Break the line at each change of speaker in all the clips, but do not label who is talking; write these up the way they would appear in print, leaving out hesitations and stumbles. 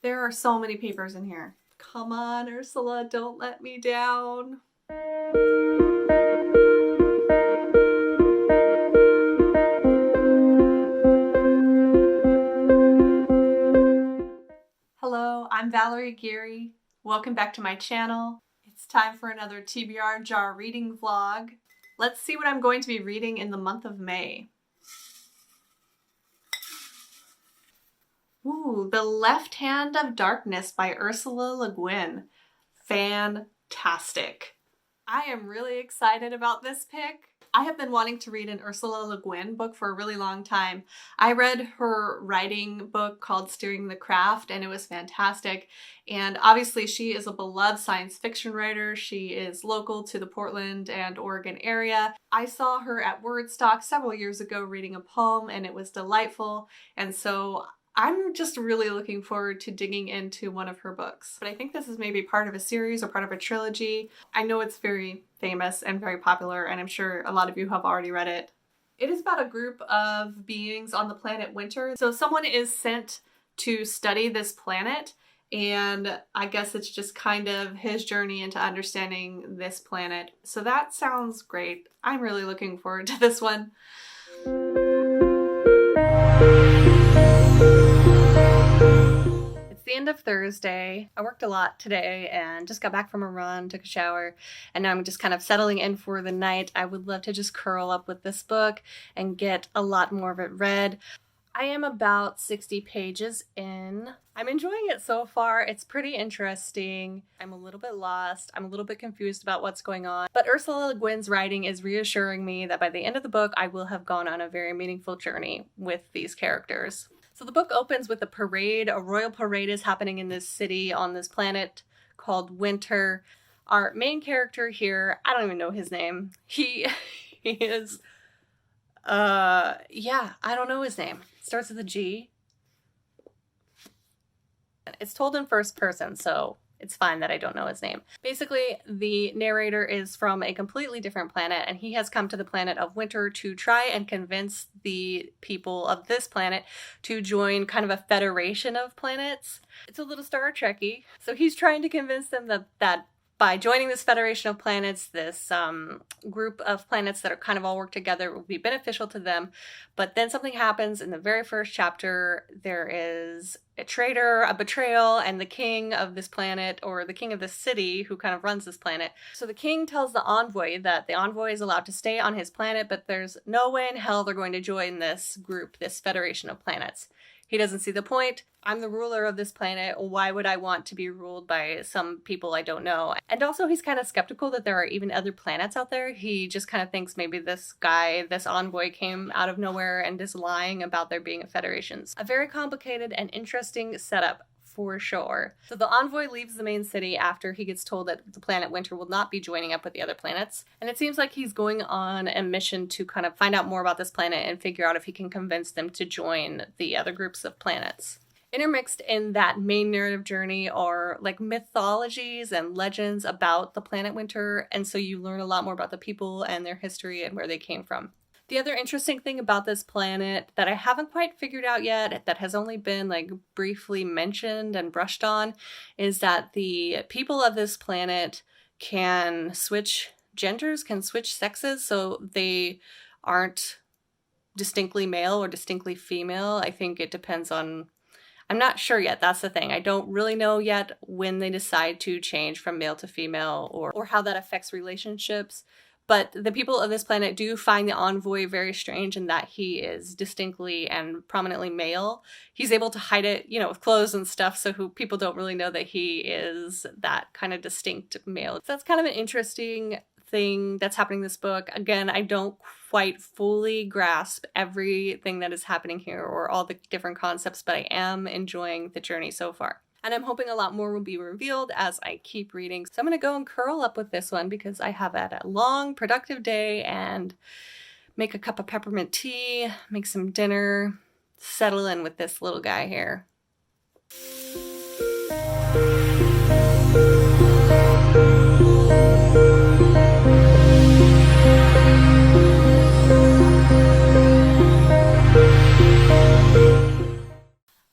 There are so many papers in here. Come on, Ursula, don't let me down. Hello, I'm Valerie Geary. Welcome back to my channel. It's time for another TBR Jar reading vlog. Let's see what I'm going to be reading in the month of May. Ooh, The Left Hand of Darkness by Ursula Le Guin. Fantastic. I am really excited about this pick. I have been wanting to read an Ursula Le Guin book for a really long time. I read her writing book called Steering the Craft and it was fantastic. And obviously she is a beloved science fiction writer. She is local to the Portland and Oregon area. I saw her at Wordstock several years ago reading a poem and it was delightful. And so I'm just really looking forward to digging into one of her books. But I think this is maybe part of a series or part of a trilogy. I know it's very famous and very popular, and I'm sure a lot of you have already read it. It is about a group of beings on the planet Winter. So someone is sent to study this planet, and I guess it's just kind of his journey into understanding this planet. So that sounds great. I'm really looking forward to this one. It's the end of Thursday. I worked a lot today and just got back from a run, took a shower, and now I'm just kind of settling in for the night. I would love to just curl up with this book and get a lot more of it read. I am about 60 pages in. I'm enjoying it so far. It's pretty interesting. I'm a little bit lost. I'm a little bit confused about what's going on. But Ursula Le Guin's writing is reassuring me that by the end of the book, I will have gone on a very meaningful journey with these characters. So the book opens with a parade. A royal parade is happening in this city on this planet called Winter. Our main character here, I don't even know his name. He is, yeah, I don't know his name. It starts with a G. It's told in first person, so it's fine that I don't know his name. Basically, the narrator is from a completely different planet, and he has come to the planet of Winter to try and convince the people of this planet to join kind of a federation of planets. It's a little Star Trek-y. So he's trying to convince them that by joining this federation of planets, this group of planets that are kind of all work together will be beneficial to them. But then something happens in the very first chapter. There is a traitor, a betrayal, and the king of this planet, or the king of this city who kind of runs this planet. So the king tells the envoy that the envoy is allowed to stay on his planet, but there's no way in hell they're going to join this group, this federation of planets. He doesn't see the point. I'm the ruler of this planet. Why would I want to be ruled by some people I don't know? And also he's kind of skeptical that there are even other planets out there. He just kind of thinks maybe this guy, this envoy, came out of nowhere and is lying about there being a federation. A very complicated and interesting setup for sure. So the envoy leaves the main city after he gets told that the planet Winter will not be joining up with the other planets. And it seems like he's going on a mission to kind of find out more about this planet and figure out if he can convince them to join the other groups of planets. Intermixed in that main narrative journey are like mythologies and legends about the planet Winter, and so you learn a lot more about the people and their history and where they came from. The other interesting thing about this planet that I haven't quite figured out yet, that has only been like briefly mentioned and brushed on, is that the people of this planet can switch genders, can switch sexes, so they aren't distinctly male or distinctly female. I think it depends on, I'm not sure yet, that's the thing. I don't really know yet when they decide to change from male to female or how that affects relationships. But the people of this planet do find the envoy very strange in that he is distinctly and prominently male. He's able to hide it, you know, with clothes and stuff, so people don't really know that he is that kind of distinct male. So that's kind of an interesting thing that's happening in this book. Again, I don't quite fully grasp everything that is happening here or all the different concepts, but I am enjoying the journey so far. And I'm hoping a lot more will be revealed as I keep reading. So I'm going to go and curl up with this one because I have had a long, productive day and make a cup of peppermint tea, make some dinner, settle in with this little guy here.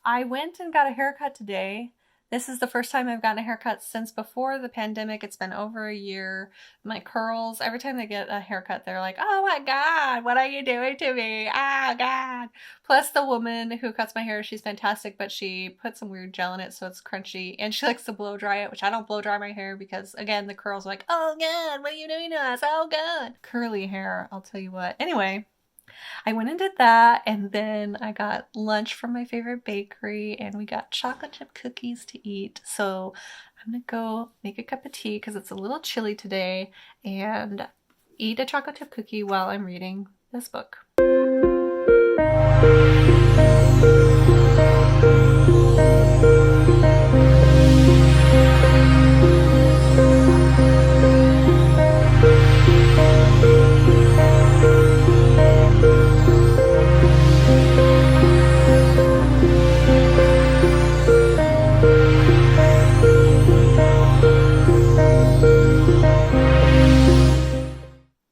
I went and got a haircut today. This is the first time I've gotten a haircut since before the pandemic. It's been over a year. My curls, every time they get a haircut, they're like, oh my God, what are you doing to me? Oh God. Plus the woman who cuts my hair, she's fantastic, but she put some weird gel in it so it's crunchy, and she likes to blow dry it, which I don't blow dry my hair because, again, the curls are like, oh God, what are you doing to us? Oh God. Curly hair, I'll tell you what. Anyway, I went and did that, and then I got lunch from my favorite bakery, and we got chocolate chip cookies to eat. So I'm gonna go make a cup of tea because it's a little chilly today, and eat a chocolate chip cookie while I'm reading this book.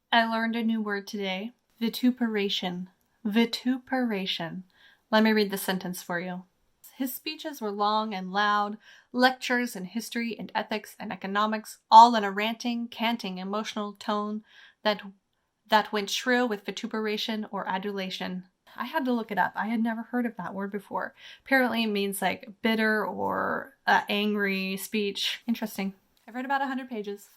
I learned a new word today. Vituperation. Vituperation. Let me read the sentence for you. His speeches were long and loud, lectures in history and ethics and economics, all in a ranting, canting, emotional tone that went shrill with vituperation or adulation. I had to look it up. I had never heard of that word before. Apparently it means like bitter or angry speech. Interesting. I've read about 100 pages.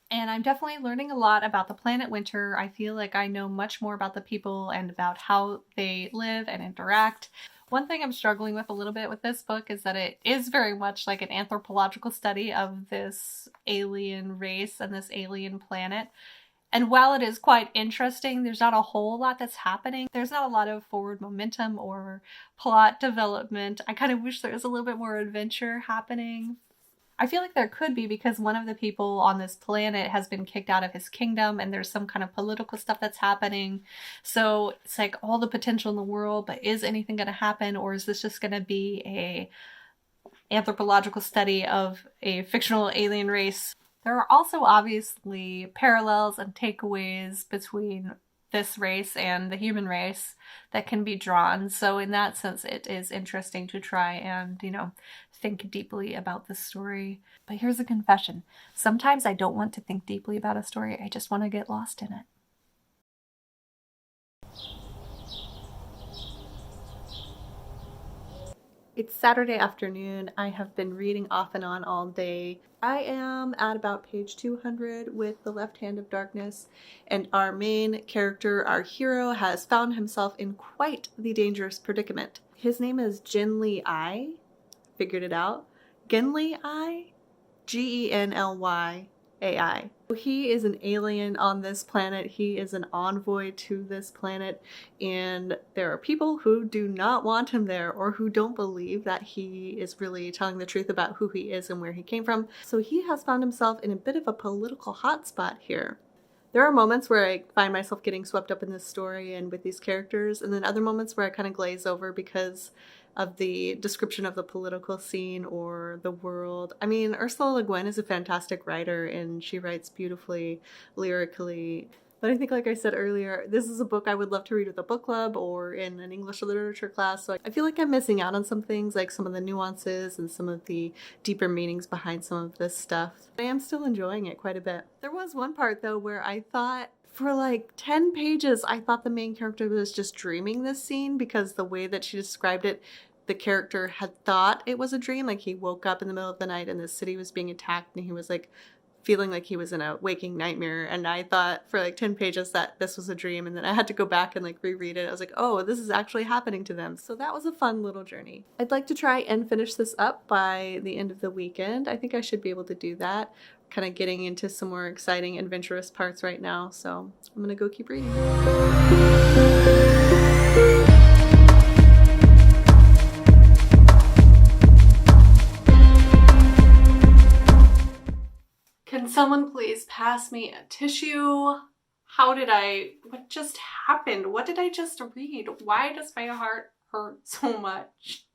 And I'm definitely learning a lot about the planet Winter. I feel like I know much more about the people and about how they live and interact. One thing I'm struggling with a little bit with this book is that it is very much like an anthropological study of this alien race and this alien planet. And while it is quite interesting, there's not a whole lot that's happening. There's not a lot of forward momentum or plot development. I kind of wish there was a little bit more adventure happening. I feel like there could be, because one of the people on this planet has been kicked out of his kingdom and there's some kind of political stuff that's happening. So it's like all the potential in the world, but is anything going to happen, or is this just going to be a anthropological study of a fictional alien race? There are also obviously parallels and takeaways between this race and the human race that can be drawn. So in that sense, it is interesting to try and, think deeply about the story. But here's a confession. Sometimes I don't want to think deeply about a story. I just want to get lost in it. It's Saturday afternoon. I have been reading off and on all day. I am at about page 200 with The Left Hand of Darkness, and our main character, our hero, has found himself in quite the dangerous predicament. His name is Genly I. Figured it out. Genly I? Genlyi-ai. He is an alien on this planet. He is an envoy to this planet, and there are people who do not want him there, or who don't believe that he is really telling the truth about who he is and where he came from. So he has found himself in a bit of a political hotspot here. There are moments where I find myself getting swept up in this story and with these characters, and then other moments where I kind of glaze over because of the description of the political scene or the world. I mean, Ursula Le Guin is a fantastic writer, and she writes beautifully, lyrically. But I think, like I said earlier, this is a book I would love to read with a book club or in an English literature class. So I feel like I'm missing out on some things, like some of the nuances and some of the deeper meanings behind some of this stuff. I am still enjoying it quite a bit. There was one part, though, where I thought, for like 10 pages, I thought the main character was just dreaming this scene, because the way that she described it, the character had thought it was a dream. Like, he woke up in the middle of the night and the city was being attacked, and he was like feeling like he was in a waking nightmare. And I thought for like 10 pages that this was a dream, and then I had to go back and like reread it. I was like, oh, this is actually happening to them. So that was a fun little journey. I'd like to try and finish this up by the end of the weekend. I think I should be able to do that. Kind of getting into some more exciting, adventurous parts right now. So I'm gonna go keep reading. Can someone please pass me a tissue? What just happened? What did I just read? Why does my heart hurt so much?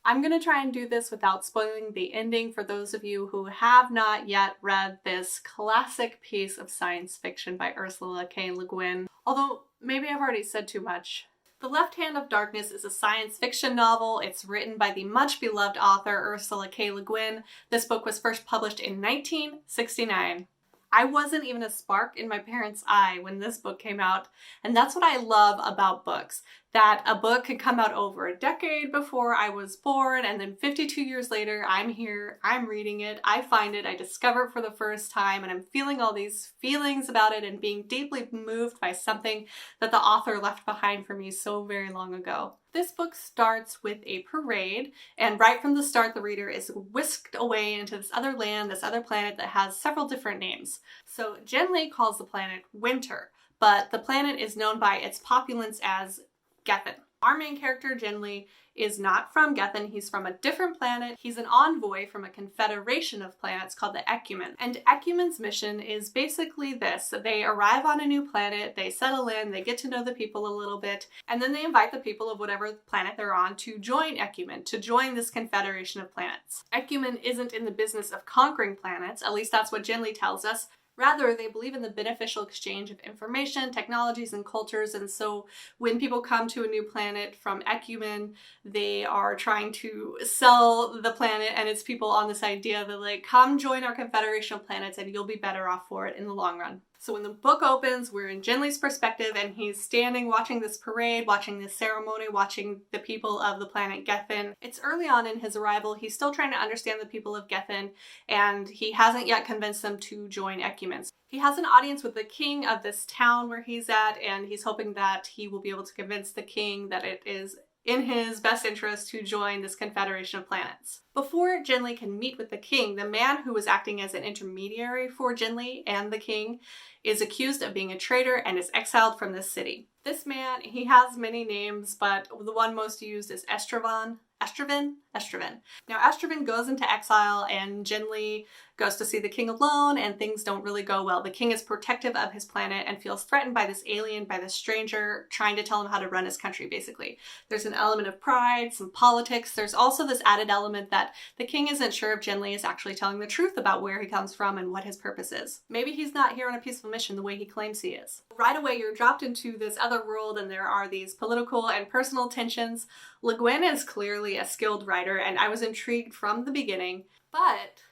I'm gonna try and do this without spoiling the ending for those of you who have not yet read this classic piece of science fiction by Ursula K Le Guin. Although maybe I've already said too much. The Left Hand of Darkness is a science fiction novel. It's written by the much beloved author Ursula K Le Guin. This book was first published in 1969. I wasn't even a spark in my parents' eye when this book came out, and that's what I love about books, that a book could come out over a decade before I was born, and then 52 years later, I'm here, I'm reading it, I find it, I discover it for the first time, and I'm feeling all these feelings about it and being deeply moved by something that the author left behind for me so very long ago. This book starts with a parade, and right from the start, the reader is whisked away into this other land, this other planet that has several different names. So Genli calls the planet Winter, but the planet is known by its populace as Gethin. Our main character, Genli, is not from Gethin. He's from a different planet. He's an envoy from a confederation of planets called the Ecumen. And Ecumen's mission is basically this. They arrive on a new planet, they settle in, they get to know the people a little bit, and then they invite the people of whatever planet they're on to join Ecumen, to join this confederation of planets. Ecumen isn't in the business of conquering planets, at least that's what Genli tells us. Rather, they believe in the beneficial exchange of information, technologies, and cultures, and so when people come to a new planet from Ecumen, they are trying to sell the planet and its people on this idea that, like, come join our confederation of planets and you'll be better off for it in the long run. So when the book opens, we're in Genli's perspective, and he's standing watching this parade, watching this ceremony, watching the people of the planet Gethin. It's early on in his arrival. He's still trying to understand the people of Gethin, and he hasn't yet convinced them to join Ecumen. He has an audience with the king of this town where he's at, and he's hoping that he will be able to convince the king that it is in his best interest to join this confederation of planets. Before Genli can meet with the king, the man who was acting as an intermediary for Genli and the king is accused of being a traitor and is exiled from this city. This man, he has many names, but the one most used is Estraven. Now Estraven goes into exile, and Genli goes to see the king alone, and things don't really go well. The king is protective of his planet and feels threatened by this alien, by this stranger, trying to tell him how to run his country, basically. There's an element of pride, some politics. There's also this added element that the king isn't sure if Genli is actually telling the truth about where he comes from and what his purpose is. Maybe he's not here on a peaceful mission the way he claims he is. Right away, you're dropped into this other world, and there are these political and personal tensions. Le Guin is clearly a skilled writer, and I was intrigued from the beginning, but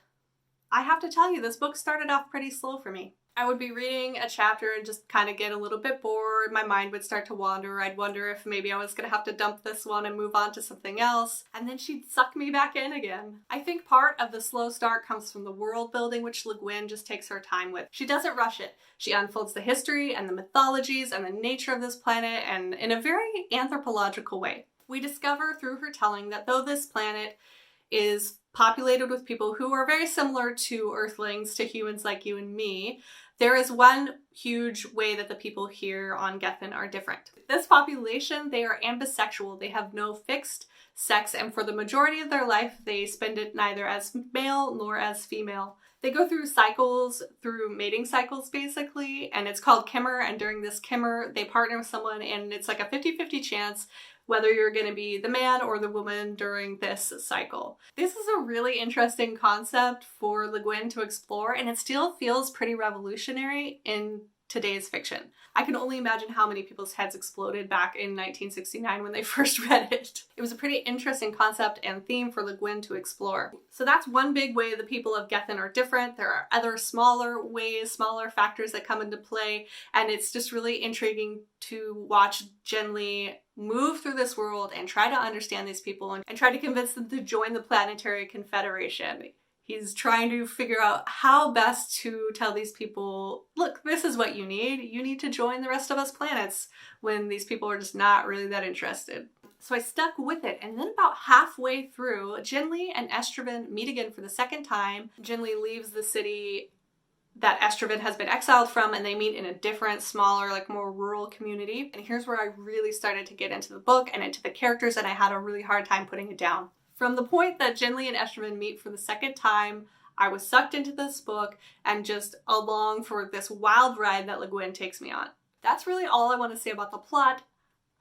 I have to tell you, this book started off pretty slow for me. I would be reading a chapter and just kind of get a little bit bored. My mind would start to wander. I'd wonder if maybe I was going to have to dump this one and move on to something else. And then she'd suck me back in again. I think part of the slow start comes from the world building, which Le Guin just takes her time with. She doesn't rush it. She unfolds the history and the mythologies and the nature of this planet, and in a very anthropological way. We discover through her telling that though this planet is populated with people who are very similar to Earthlings, to humans like you and me, there is one huge way that the people here on Gethin are different. This population, they are ambisexual. They have no fixed sex, and for the majority of their life, they spend it neither as male nor as female. They go through cycles, through mating cycles basically, and it's called Kimmer, and during this Kimmer, they partner with someone, and it's like a 50-50 chance whether you're going to be the man or the woman during this cycle. This is a really interesting concept for Le Guin to explore, and it still feels pretty revolutionary in today's fiction. I can only imagine how many people's heads exploded back in 1969 when they first read it. It was a pretty interesting concept and theme for Le Guin to explore. So that's one big way the people of Gethin are different. There are other smaller ways, smaller factors that come into play, and it's just really intriguing to watch Genli move through this world and try to understand these people and try to convince them to join the Planetary Confederation. He's trying to figure out how best to tell these people, look, this is what you need. You need to join the rest of us planets, when these people are just not really that interested. So I stuck with it, and then about halfway through, Genli and Estraven meet again for the second time. Genli leaves the city that Estraven has been exiled from, and they meet in a different, smaller, like more rural community. And here's where I really started to get into the book and into the characters, and I had a really hard time putting it down. From the point that Genli and Estraven meet for the second time, I was sucked into this book and just along for this wild ride that Le Guin takes me on. That's really all I want to say about the plot.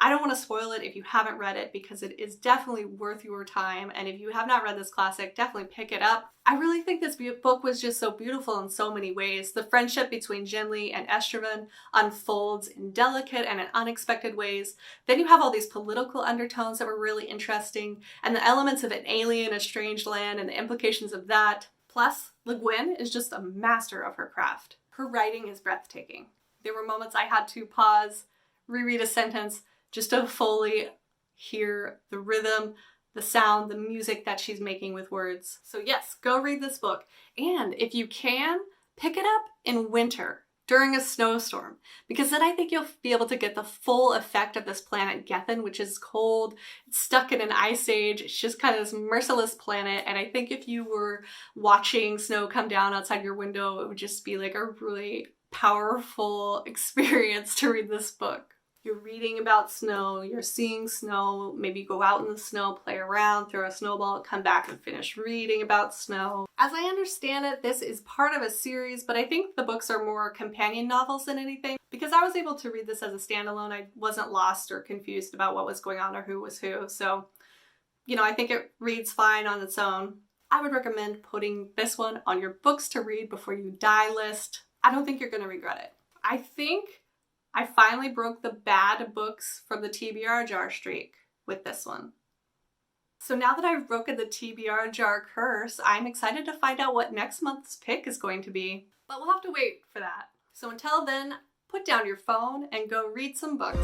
I don't want to spoil it if you haven't read it because it is definitely worth your time, and if you have not read this classic, definitely pick it up. I really think this book was just so beautiful in so many ways. The friendship between Ginley and Esterman unfolds in delicate and in unexpected ways. Then you have all these political undertones that were really interesting, and the elements of an alien, a strange land, and the implications of that. Plus, Le Guin is just a master of her craft. Her writing is breathtaking. There were moments I had to pause, reread a sentence, just to fully hear the rhythm, the sound, the music that she's making with words. So yes, go read this book. And if you can, pick it up in winter during a snowstorm, because then I think you'll be able to get the full effect of this planet Gethin, which is cold, it's stuck in an ice age, it's just kind of this merciless planet. And I think if you were watching snow come down outside your window, it would just be like a really powerful experience to read this book. You're reading about snow, you're seeing snow, maybe go out in the snow, play around, throw a snowball, come back and finish reading about snow. As I understand it, this is part of a series, but I think the books are more companion novels than anything. Because I was able to read this as a standalone, I wasn't lost or confused about what was going on or who was who. So, you know, I think it reads fine on its own. I would recommend putting this one on your books to read before you die list. I don't think you're going to regret it. I think I finally broke the bad books from the TBR Jar streak with this one. So now that I've broken the TBR Jar curse, I'm excited to find out what next month's pick is going to be. But we'll have to wait for that. So until then, put down your phone and go read some books.